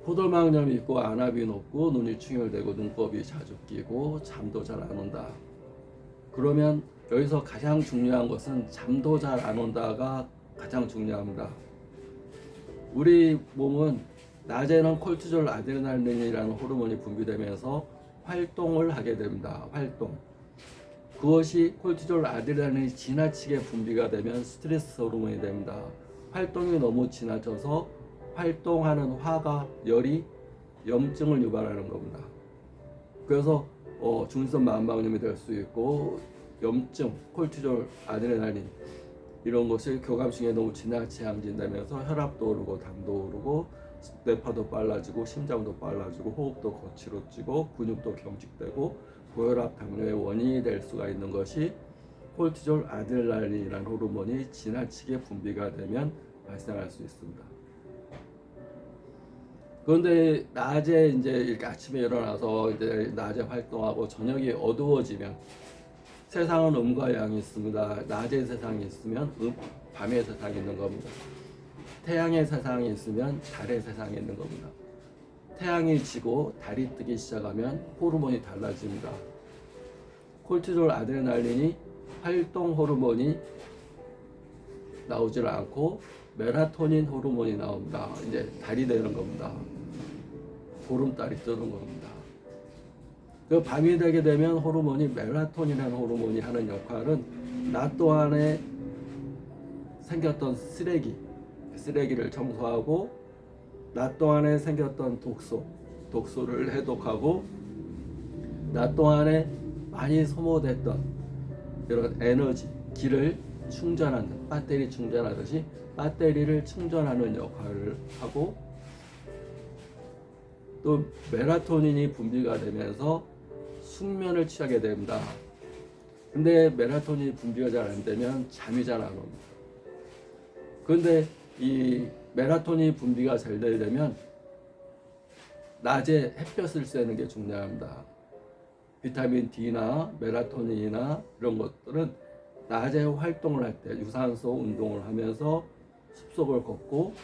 포도막염이 있고 안압이 높고 눈이 충혈되고 눈곱이 자주 끼고 잠도 잘 안 온다. 그러면 여기서 가장 중요한 것은 잠도 잘 안 온다가 가장 중요합니다. 우리 몸은 낮에는 콜티졸 아드레날린이라는 호르몬이 분비되면서 활동을 하게 됩니다. 활동. 그것이 콜티졸 아드레날린이 지나치게 분비가 되면 스트레스 호르몬이 됩니다. 활동이 너무 지나쳐서 활동하는 화가 열이 염증을 유발하는 겁니다. 그래서 중지성 마음막염이 될 수 있고 염증, 콜티졸 아드레날린 이런 것이 교감신경에 너무 지나치게 항진되면서 혈압도 오르고 당도 오르고 뇌파도 빨라지고 심장도 빨라지고 호흡도 거칠어지고 근육도 경직되고 고혈압 당뇨의 원인이 될 수가 있는 것이 콜티졸 아드레날린이라는 호르몬이 지나치게 분비가 되면 발생할 수 있습니다. 그런데 낮에 이제 이렇게 아침에 일어나서 이제 낮에 활동하고 저녁이 어두워지면 세상은 음과 양이 있습니다. 낮의 세상이 있으면 밤의 세상이 있는 겁니다. 태양의 세상이 있으면 달의 세상이 있는 겁니다. 태양이 지고 달이 뜨기 시작하면 호르몬이 달라집니다. 콜티졸 아드레날린이 활동 호르몬이 나오질 않고 멜라토닌 호르몬이 나옵니다. 이제 달이 되는 겁니다. 보름달이 뜨는 겁니다. 그 밤이 되게 되면 호르몬이 멜라토닌이라는 호르몬이 하는 역할은 낮 동안에 생겼던 쓰레기를 청소하고 낮 동안에 생겼던 독소를 해독하고 낮 동안에 많이 소모됐던 이런 에너지, 기를 충전하는 배터리 충전하듯이 배터리를 충전하는 역할을 하고 또 멜라토닌이 분비가 되면서 숙면을 취하게 됩니다. 근데 멜라토닌이 분비가 잘 안 되면 잠이 잘 안 옵니다. 그런데 이 멜라토닌 분비가 잘 되려면 낮에 햇볕을 쐬는 게 중요합니다. 비타민 D나 멜라토닌이나 이런 것들은 낮에 활동을 할 때 유산소 운동을 하면서 숲속을 걷고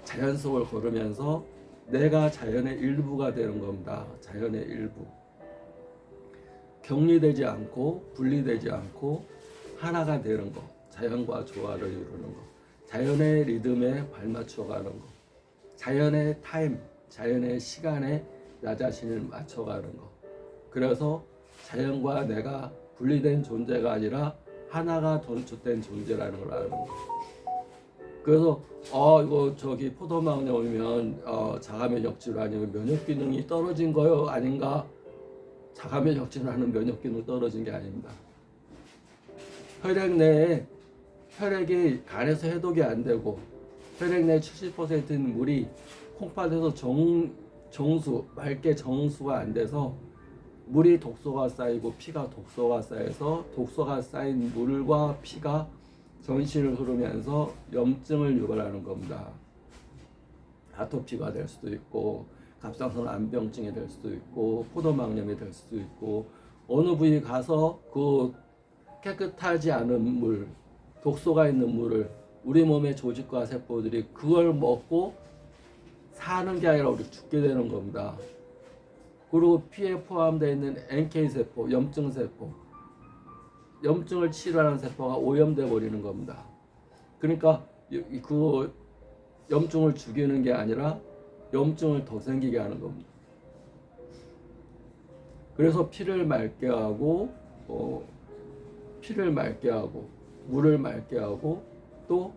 자연 속을 걸으면서 내가 자연의 일부가 되는 겁니다. 자연의 일부. 격리되지 않고 분리되지 않고 하나가 되는 것. 자연과 조화를 이루는 것. 자연의 리듬에 발맞춰 가는 것. 자연의 타임, 자연의 시간에 나 자신을 맞춰가는 것. 그래서 자연과 내가 분리된 존재가 아니라 하나가 전축된 존재라는 걸 아는 것. 그래서 이거 저기 포도막염 오면 자가면역질 아니면 면역기능이 떨어진 거요 아닌가? 자가면역질하는 면역기능 떨어진 게 아닙니다. 혈액 내에 혈액이 간에서 해독이 안 되고 혈액 내 70%는 물이 콩팥에서 정수 맑게 정수가 안 돼서 물이 독소가 쌓이고 피가 독소가 쌓여서 독소가 쌓인 물과 피가 전신을 흐르면서 염증을 유발하는 겁니다. 아토피가 될 수도 있고 갑상선 암병증이 될 수도 있고 포도막염이 될 수도 있고 어느 부위 가서 그 깨끗하지 않은 물, 독소가 있는 물을 우리 몸의 조직과 세포들이 그걸 먹고 사는 게 아니라 우리 죽게 되는 겁니다. 그리고 피에 포함되어 있는 NK세포, 염증세포, 염증을 치료하는 세포가 오염돼 버리는 겁니다. 그러니까 그 염증을 죽이는 게 아니라 염증을 더 생기게 하는 겁니다. 그래서 피를 맑게 하고 물을 맑게 하고 또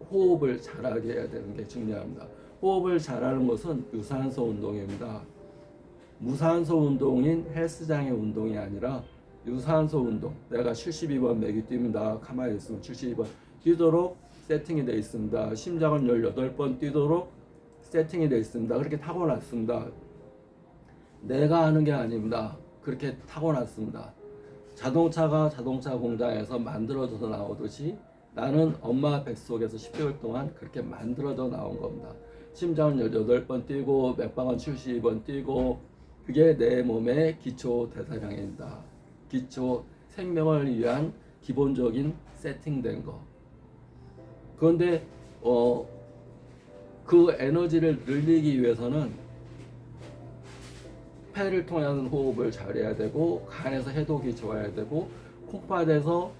호흡을 잘하게 해야 되는 게 중요합니다. 호흡을 잘하는 것은 유산소 운동입니다. 무산소 운동인 헬스장의 운동이 아니라 유산소 운동. 내가 72번 매기 뜁니다. 가만히 있으면 72번 뛰도록 세팅이 되어 있습니다. 심장은 18번 뛰도록 세팅이 되어 있습니다. 그렇게 타고났습니다. 내가 하는 게 아닙니다. 그렇게 타고났습니다. 자동차가 자동차 공장에서 만들어져서 나오듯이 나는 엄마 뱃속에서 10개월 동안 그렇게 만들어져 나온 겁니다. 심장은 18번 뛰고 맥박은 72번 뛰고 그게 내 몸의 기초 대사량입니다. 기초 생명을 위한 기본적인 세팅된 거. 그런데 그 에너지를 늘리기 위해서는 폐를 통한 호흡을 잘해야 되고, 간에서 해독이 좋아야 되고, 콩팥에서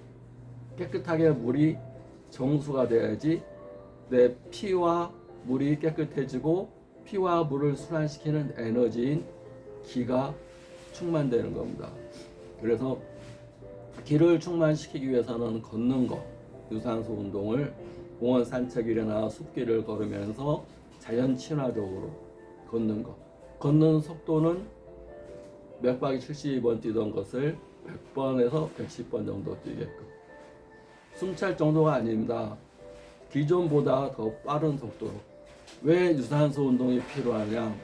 깨끗하게 물이 정수가 돼야지 내 피와 물이 깨끗해지고 피와 물을 순환시키는 에너지인 기가 충만되는 겁니다. 그래서 기를 충만시키기 위해서는 걷는 거, 유산소 운동을 공원 산책이나 숲길을 걸으면서 자연 친화적으로 걷는 거. 걷는 속도는 몇 박이 72번 뛰던 것을 100번에서 110번 정도 뛰게끔. 숨찰 정도가 아닙니다. 기존보다 더 빠른 속도로. 왜 유산소 운동이 필요하냐?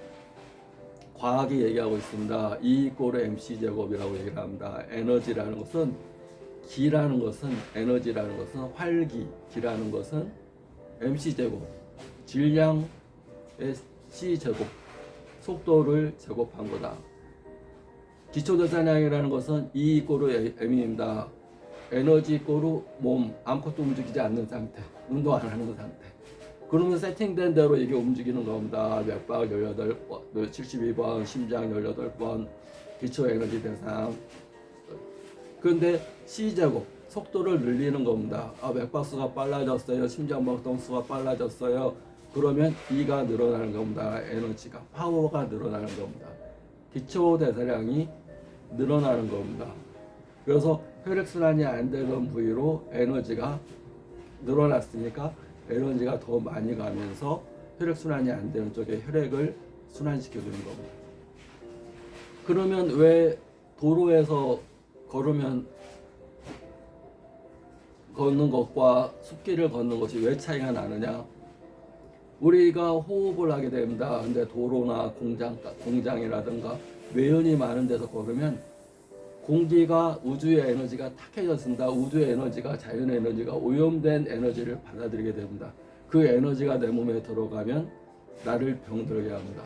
과학이 얘기하고 있습니다. E 이꼬르 MC 제곱이라고 얘기를 합니다. 에너지라는 것은, 기라는 것은, 에너지라는 것은 활기, 기라는 것은 MC 제곱, 질량의 C 제곱, 속도를 제곱한 거다. 기초대사량이라는 것은 E 이꼬르 M입니다. 에너지 이꼬르 몸, 아무것도 움직이지 않는 상태, 운동 안 하는 상태. 그러면 세팅된 대로 이게 움직이는 겁니다. 맥박 18번, 72번, 심장 18번, 기초 에너지 대상. 그런데 C제곱, 속도를 늘리는 겁니다. 맥박수가 빨라졌어요. 심장박동수가 빨라졌어요. 그러면 E가 늘어나는 겁니다. 에너지가, 파워가 늘어나는 겁니다. 기초 대사량이 늘어나는 겁니다. 그래서 혈액순환이 안 되던 부위로 에너지가 늘어났으니까 에너지가 더 많이 가면서 혈액순환이 안 되는 쪽에 혈액을 순환시켜주는 겁니다. 그러면 왜 도로에서 걸으면 걷는 것과 숲길을 걷는 것이 왜 차이가 나느냐? 우리가 호흡을 하게 됩니다. 근데 도로나 공장이라든가 매연이 많은 데서 걸으면 공기가, 우주의 에너지가 탁해졌습니다. 우주의 에너지가, 자연의 에너지가 오염된 에너지를 받아들이게 됩니다. 그 에너지가 내 몸에 들어가면 나를 병들게 합니다.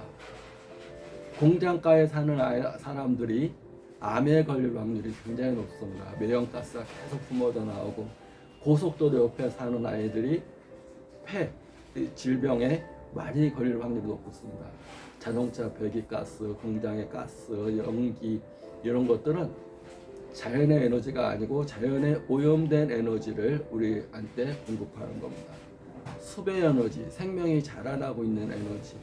공장가에 사는 사람들이 암에 걸릴 확률이 굉장히 높습니다. 매연가스가 계속 품어져 나오고, 고속도로 옆에 사는 아이들이 폐 질병에 많이 걸릴 확률이 높습니다. 자동차 배기가스, 공장의 가스, 연기, 이런 것들은 자연의 에너지가 아니고 자연의 오염된 에너지를 우리한테 공급하는 겁니다. 숲의 에너지, 생명이 자라나고 있는 에너지,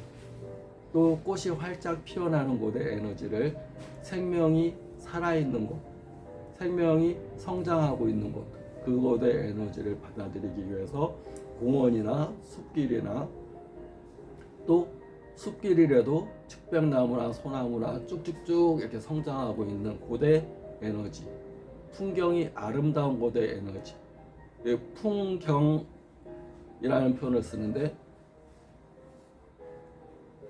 또 꽃이 활짝 피어나는 곳의 에너지를, 생명이 살아있는 곳, 생명이 성장하고 있는 곳, 그곳의 에너지를 받아들이기 위해서 공원이나 숲길이나, 또 숲길이라도 측백나무나 소나무나 쭉쭉쭉 이렇게 성장하고 있는 곳의 에너지, 풍경이 아름다운 곳의 에너지. 풍경이라는 표현을 쓰는데,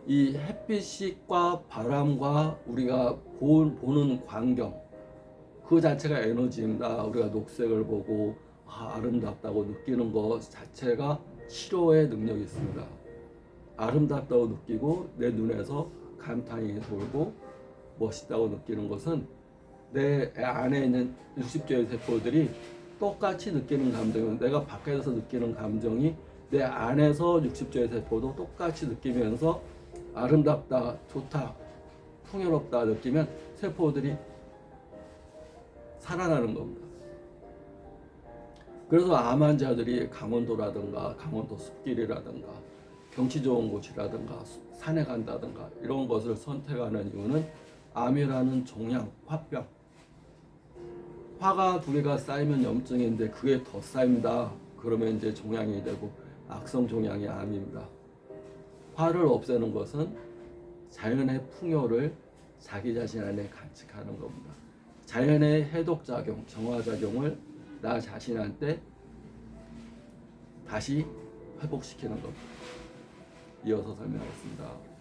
이 햇빛과 바람과 우리가 보는 광경, 그 자체가 에너지입니다. 우리가 녹색을 보고 아름답다고 느끼는 것 자체가 치료의 능력이 있습니다. 아름답다고 느끼고 내 눈에서 감탄이 돌고 멋있다고 느끼는 것은 내 안에 있는 60조의 세포들이 똑같이 느끼는 감정은, 내가 밖에서 느끼는 감정이 내 안에서 60조의 세포도 똑같이 느끼면서 아름답다, 좋다, 풍요롭다 느끼면 세포들이 살아나는 겁니다. 그래서 암 환자들이 강원도라든가 강원도 숲길이라든가 경치 좋은 곳이라든가 산에 간다든가 이런 것을 선택하는 이유는 암이라는 종양, 화병, 화가 2개가 쌓이면 염증인데 그게 더 쌓입니다. 그러면 이제 종양이 되고 악성 종양이 암입니다. 화를 없애는 것은 자연의 풍요를 자기 자신 안에 간직하는 겁니다. 자연의 해독작용, 정화작용을 나 자신한테 다시 회복시키는 겁니다. 이어서 설명하겠습니다.